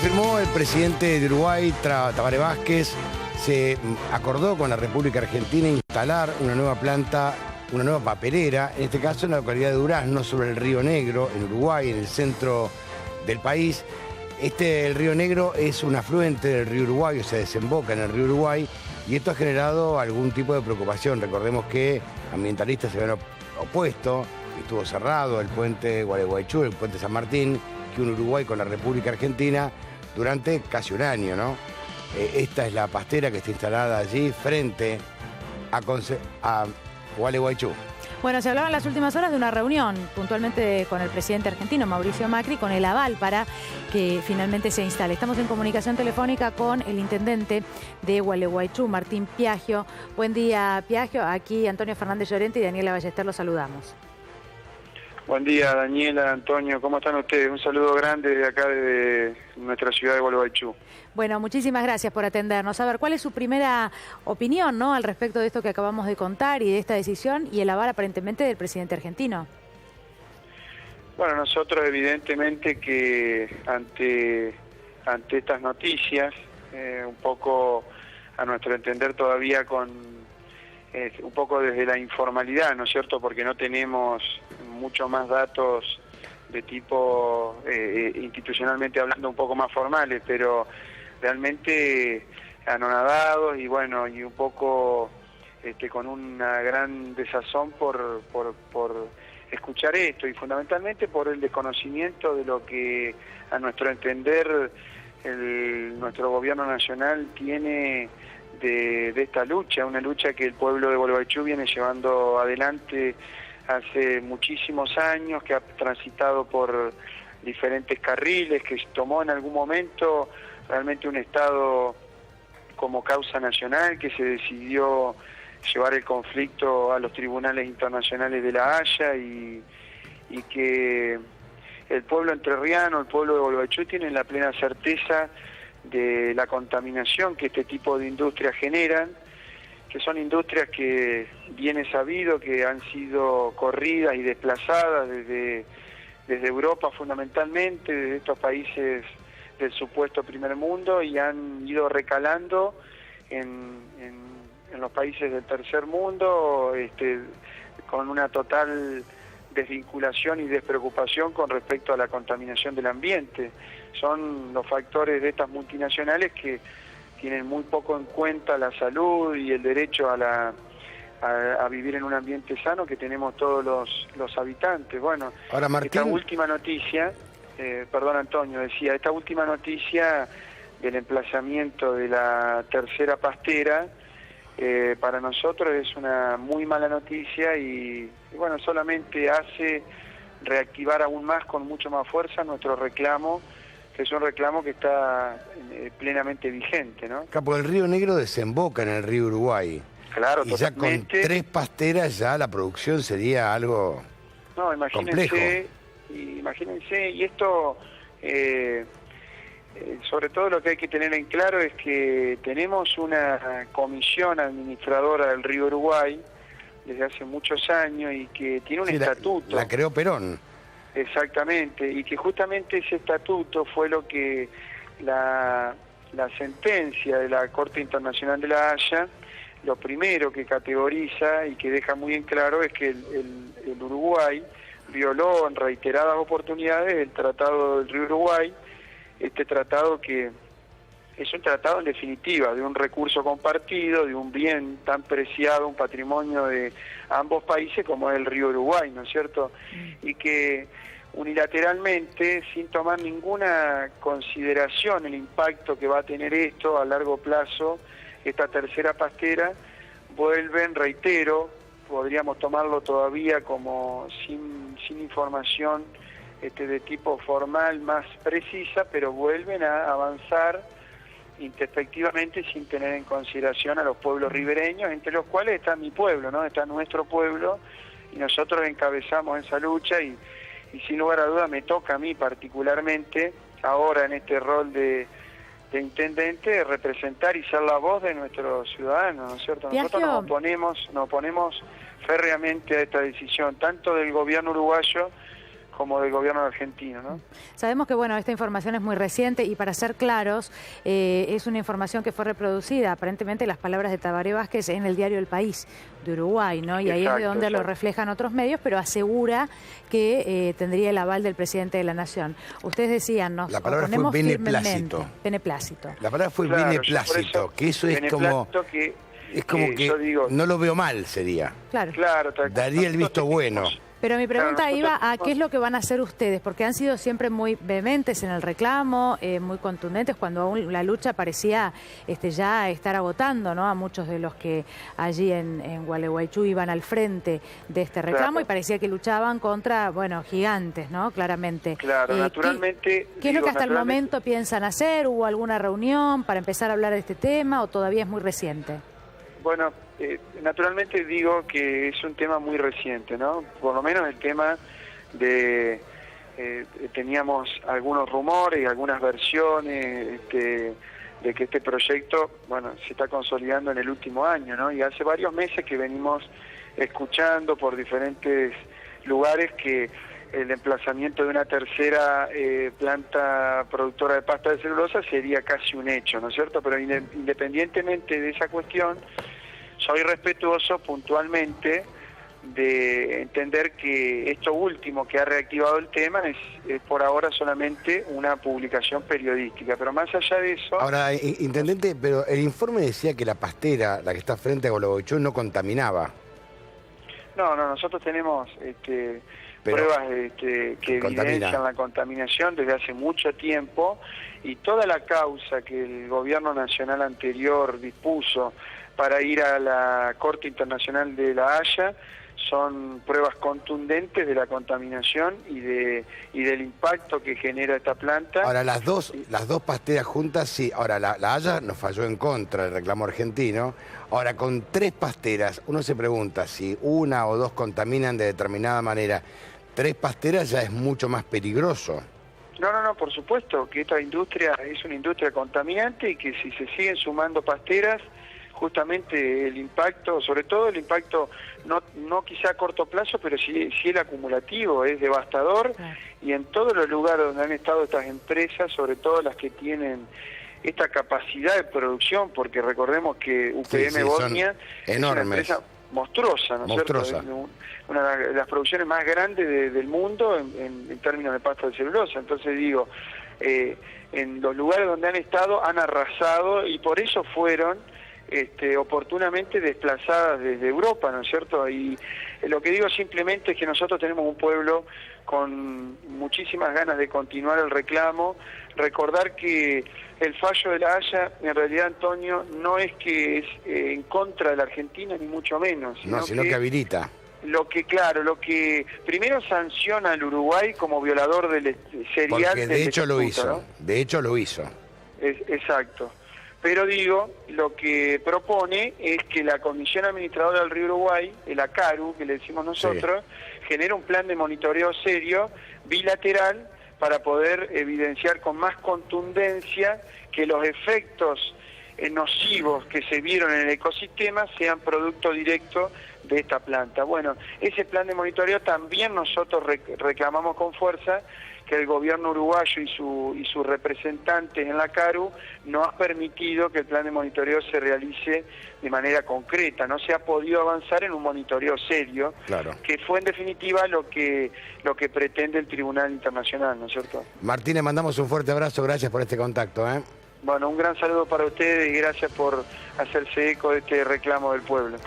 confirmó el presidente de Uruguay, Tabaré Vázquez. Se acordó con la República Argentina instalar una nueva planta, una nueva papelera, en este caso en la localidad de Durazno, sobre el Río Negro, en Uruguay, en el centro del país. El Río Negro es un afluente del río Uruguay, o sea, desemboca en el río Uruguay, y esto ha generado algún tipo de preocupación. Recordemos que ambientalistas se habían opuesto, estuvo cerrado el puente Gualeguaychú, el puente San Martín, que une Uruguay con la República Argentina durante casi un año, ¿no? Esta es la pastera que está instalada allí frente a Gualeguaychú. Bueno, se hablaba en las últimas horas de una reunión, puntualmente con el presidente argentino, Mauricio Macri, con el aval para que finalmente se instale. Estamos en comunicación telefónica con el intendente de Gualeguaychú, Martín Piaggio. Buen día, Piaggio. Aquí Antonio Fernández Llorente y Daniela Ballester, los saludamos. Buen día, Daniela, Antonio, ¿cómo están ustedes? Un saludo grande de acá, de nuestra ciudad de Gualeguaychú. Bueno, muchísimas gracias por atendernos. A ver, ¿cuál es su primera opinión, ¿no?, al respecto de esto que acabamos de contar y de esta decisión y el aval aparentemente del presidente argentino? Bueno, nosotros evidentemente que ante estas noticias, un poco a nuestro entender todavía un poco desde la informalidad, ¿no es cierto?, porque no tenemos mucho más datos de tipo institucionalmente hablando un poco más formales, pero realmente anonadados y bueno, y un poco con una gran desazón por escuchar esto, y fundamentalmente por el desconocimiento de lo que a nuestro entender nuestro gobierno nacional tiene de esta lucha, una lucha que el pueblo de Gualeguaychú viene llevando adelante hace muchísimos años, que ha transitado por diferentes carriles, que tomó en algún momento realmente un Estado como causa nacional, que se decidió llevar el conflicto a los tribunales internacionales de La Haya, y que el pueblo entrerriano, el pueblo de Gualeguaychú tiene la plena certeza de la contaminación que este tipo de industrias generan, que son industrias que viene sabido que han sido corridas y desplazadas desde Europa fundamentalmente, desde estos países del supuesto primer mundo, y han ido recalando en los países del tercer mundo, con una total desvinculación y despreocupación con respecto a la contaminación del ambiente. Son los factores de estas multinacionales que tienen muy poco en cuenta la salud y el derecho a vivir en un ambiente sano que tenemos todos los habitantes. Bueno, ahora, Martín, esta última noticia, perdón Antonio, decía, esta última noticia del emplazamiento de la tercera pastera, para nosotros es una muy mala noticia y bueno, solamente hace reactivar aún más, con mucho más fuerza, nuestro reclamo, que es un reclamo que está plenamente vigente, ¿no? Porque el Río Negro desemboca en el río Uruguay. Claro, y ya con 3 pasteras ya la producción sería algo complejo. Imagínense, y esto, sobre todo lo que hay que tener en claro es que tenemos una comisión administradora del río Uruguay desde hace muchos años y que tiene un estatuto. La creó Perón. Exactamente, y que justamente ese estatuto fue lo que la sentencia de la Corte Internacional de La Haya, lo primero que categoriza y que deja muy en claro es que el Uruguay violó en reiteradas oportunidades el Tratado del Río Uruguay, este tratado que es un tratado en definitiva de un recurso compartido, de un bien tan preciado, un patrimonio de ambos países como es el río Uruguay, ¿no es cierto? Y que unilateralmente, sin tomar ninguna consideración el impacto que va a tener esto a largo plazo, esta tercera pastera, vuelven, reitero, podríamos tomarlo todavía como sin información de tipo formal más precisa, pero vuelven a avanzar introspectivamente sin tener en consideración a los pueblos ribereños, entre los cuales está mi pueblo, ¿no? Está nuestro pueblo, y nosotros encabezamos esa lucha, y sin lugar a duda me toca a mí particularmente, ahora en este rol de intendente, representar y ser la voz de nuestros ciudadanos, ¿no es cierto? Nosotros nos oponemos férreamente a esta decisión, tanto del gobierno uruguayo como del gobierno argentino, ¿no? Sabemos que, bueno, esta información es muy reciente y, para ser claros, es una información que fue reproducida, aparentemente, las palabras de Tabaré Vázquez en el diario El País de Uruguay, ¿no? Y ahí es de donde lo reflejan otros medios, pero asegura que tendría el aval del presidente de la Nación. Ustedes decían, nos oponemos firmemente. Beneplácito. La palabra fue beneplácito, que eso es como... Es como que digo, no lo veo mal, sería. Claro. Daría el visto bueno. Pero mi pregunta iba a qué es lo que van a hacer ustedes, porque han sido siempre muy vehementes en el reclamo, muy contundentes, cuando aún la lucha parecía ya estar agotando, ¿no?, a muchos de los que allí en Gualeguaychú iban al frente de este reclamo, y parecía que luchaban contra, bueno, gigantes, ¿no?, claramente. Claro, naturalmente... ¿Qué es lo que hasta el momento piensan hacer? ¿Hubo alguna reunión para empezar a hablar de este tema o todavía es muy reciente? Bueno, naturalmente digo que es un tema muy reciente, ¿no? Por lo menos el tema de... teníamos algunos rumores y algunas versiones de que este proyecto, bueno, se está consolidando en el último año, ¿no? Y hace varios meses que venimos escuchando por diferentes lugares que el emplazamiento de una tercera planta productora de pasta de celulosa sería casi un hecho, ¿no es cierto? Pero independientemente de esa cuestión, soy respetuoso puntualmente de entender que esto último que ha reactivado el tema es por ahora solamente una publicación periodística, pero más allá de eso... Ahora, intendente, pero el informe decía que la pastera, la que está frente a Gualeguaychú, no contaminaba. No, nosotros tenemos pruebas que evidencian la contaminación desde hace mucho tiempo, y toda la causa que el gobierno nacional anterior dispuso para ir a la Corte Internacional de La Haya son pruebas contundentes de la contaminación y del impacto que genera esta planta. Ahora, las dos pasteras juntas, sí. Ahora, la Haya nos falló en contra del reclamo argentino. Ahora, con 3 pasteras, uno se pregunta si una o dos contaminan de determinada manera. 3 pasteras ya es mucho más peligroso. No, por supuesto que esta industria es una industria contaminante, y que si se siguen sumando pasteras, justamente el impacto, sobre todo el impacto, no quizá a corto plazo, pero sí el acumulativo, es devastador. Y en todos los lugares donde han estado estas empresas, sobre todo las que tienen esta capacidad de producción, porque recordemos que UPM Bosnia es una empresa monstruosa, ¿no es cierto? Una de las producciones más grandes del mundo en términos de pasta de celulosa. Entonces digo, en los lugares donde han estado han arrasado, y por eso fueron oportunamente desplazadas desde Europa, ¿no es cierto? Y lo que digo simplemente es que nosotros tenemos un pueblo con muchísimas ganas de continuar el reclamo. Recordar que el fallo de La Haya, en realidad, Antonio, no es que es en contra de la Argentina, ni mucho menos. Sino que habilita. Lo que primero sanciona al Uruguay como violador del serial. Porque de hecho lo hizo, ¿no? De hecho lo hizo. Exacto. Pero digo, lo que propone es que la Comisión Administradora del Río Uruguay, el ACARU, que le decimos nosotros, genere un plan de monitoreo serio, bilateral, para poder evidenciar con más contundencia que los efectos nocivos que se vieron en el ecosistema sean producto directo de esta planta. Bueno, ese plan de monitoreo también nosotros reclamamos con fuerza, que el gobierno uruguayo y sus representantes en la CARU no ha permitido que el plan de monitoreo se realice de manera concreta. No se ha podido avanzar en un monitoreo serio, que fue en definitiva lo que pretende el Tribunal Internacional, ¿no es cierto? Martínez, mandamos un fuerte abrazo, gracias por este contacto. Bueno, un gran saludo para ustedes y gracias por hacerse eco de este reclamo del pueblo.